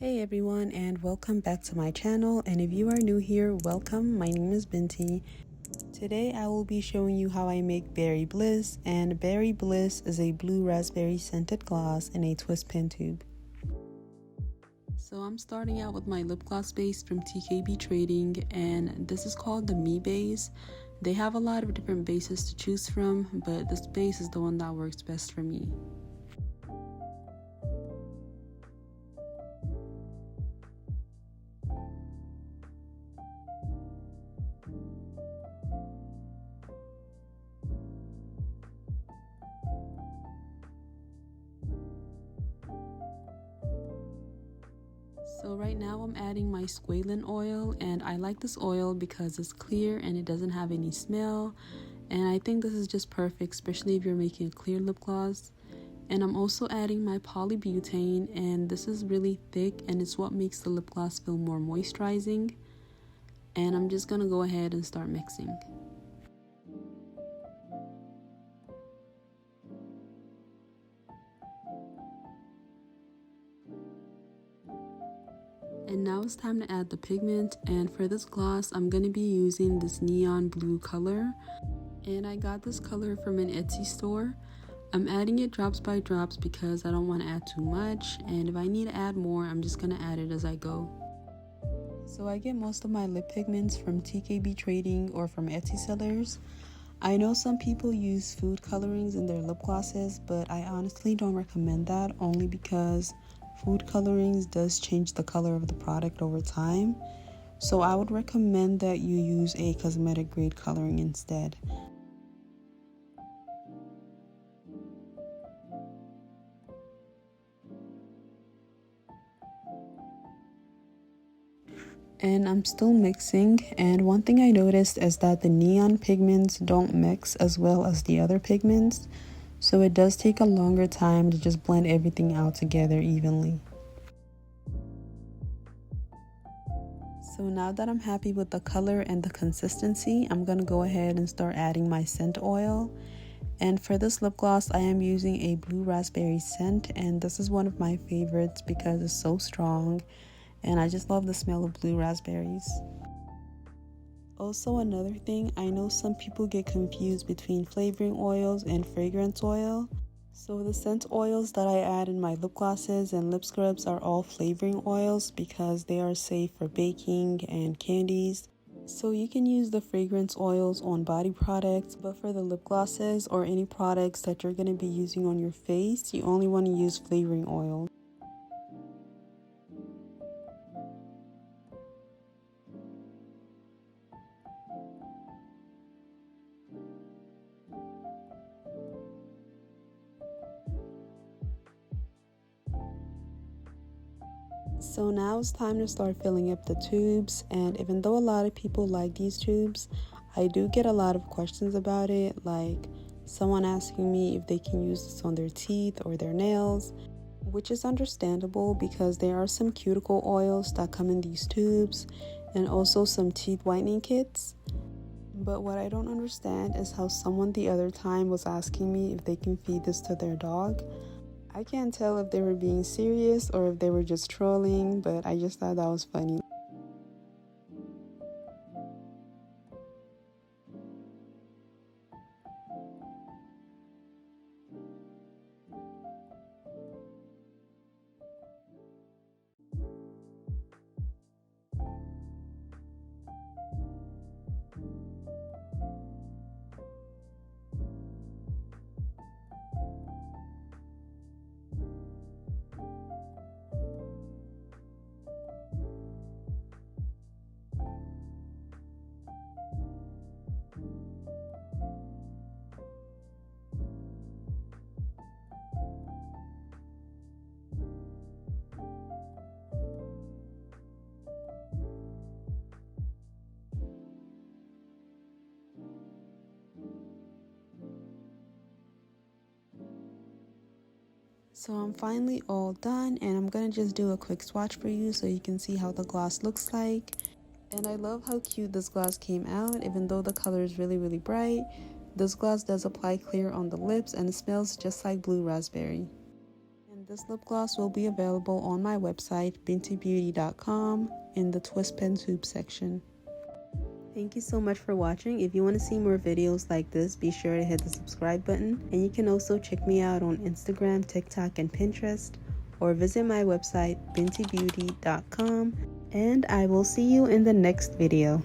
Hey everyone, and welcome back to my channel. And if you are new here, welcome. My name is Binti. Today I will be showing you how I make Berry Bliss, and Berry Bliss is a blue raspberry scented gloss in a twist pen tube. So I'm starting out with my lip gloss base from TKB Trading, and this is called the Me base. They have a lot of different bases to choose from, but this base is the one that works best for me. So right now I'm adding my squalane oil, and I like this oil because it's clear and it doesn't have any smell, and I think this is just perfect, especially if you're making a clear lip gloss. And I'm also adding my polybutane, and this is really thick and it's what makes the lip gloss feel more moisturizing. And I'm just gonna go ahead and start mixing. And now it's time to add the pigment, and for this gloss I'm going to be using this neon blue color, and I got this color from an Etsy store. I'm adding it drops by drops because I don't want to add too much, and if I need to add more I'm just going to add it as I go. So I get most of my lip pigments from TKB Trading or from Etsy sellers. I know some people use food colorings in their lip glosses, but I honestly don't recommend that, only because food colorings does change the color of the product over time. So I would recommend that you use a cosmetic grade coloring instead. And I'm still mixing, and one thing I noticed is that the neon pigments don't mix as well as the other pigments, so it does take a longer time to just blend everything out together evenly. So now that I'm happy with the color and the consistency, I'm gonna go ahead and start adding my scent oil. And for this lip gloss I am using a blue raspberry scent, and this is one of my favorites because it's so strong and I just love the smell of blue raspberries. Also, another thing, I know some people get confused between flavoring oils and fragrance oil. So the scent oils that I add in my lip glosses and lip scrubs are all flavoring oils because they are safe for baking and candies. So you can use the fragrance oils on body products, but for the lip glosses or any products that you're going to be using on your face, you only want to use flavoring oils. So now it's time to start filling up the tubes, and even though a lot of people like these tubes, I do get a lot of questions about it, like someone asking me if they can use this on their teeth or their nails, which is understandable because there are some cuticle oils that come in these tubes and also some teeth whitening kits. But what I don't understand is how someone the other time was asking me if they can feed this to their dog. I can't tell if they were being serious or if they were just trolling, but I just thought that was funny. So I'm finally all done, and I'm gonna just do a quick swatch for you so you can see how the gloss looks like. And I love how cute this gloss came out. Even though the color is really bright, this gloss does apply clear on the lips and it smells just like blue raspberry. And This lip gloss will be available on my website, bintibeauty.com, in the twist pen tube section. Thank you so much for watching. If you want to see more videos like this, be sure to hit the subscribe button. And you can also check me out on Instagram, TikTok, and Pinterest, or visit my website, bintibeauty.com. And I will see you in the next video.